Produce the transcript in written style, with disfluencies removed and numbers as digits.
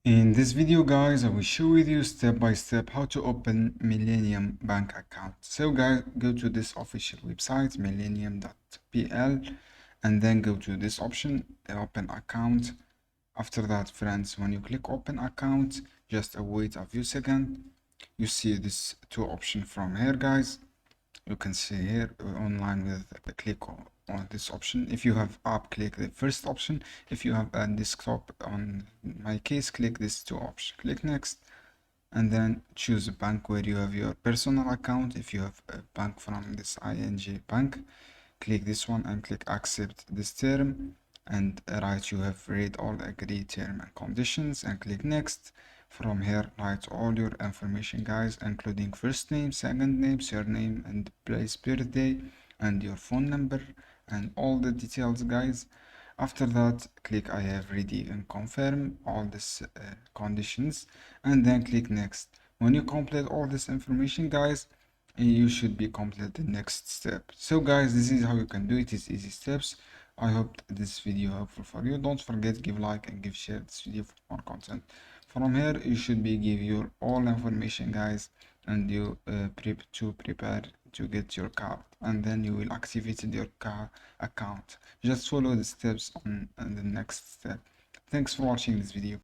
In this video guys, I will show with you step by step how to open Millennium Bank account. So guys, go to this official website millennium.pl and then go to this option, the open account. After that friends, when you click open account, just wait a few seconds. You see this two options from here guys. You can see here online with the click on this option. If you have app, click the first option. If you have a desktop, on my case, click this two options. Click next and then choose a bank where you have your personal account. If you have a bank from this ING bank, click this one and click accept this term and write you have read all agreed term and conditions and click next. From here, write all your information guys, including first name, second name, surname, and place birthday, and your phone number, and all the details guys. After that, click I have ready and confirm all these conditions, and then click next. When you complete all this information guys, you should be complete the next step. So guys, this is how you can do it. It's easy steps. I hope this video helpful for you. Don't forget, give like and give share this video for more content. From here, you should be give your all information guys, and you prepare to get your card, and then you will activate your card account. Just follow the steps on the next step. Thanks for watching this video.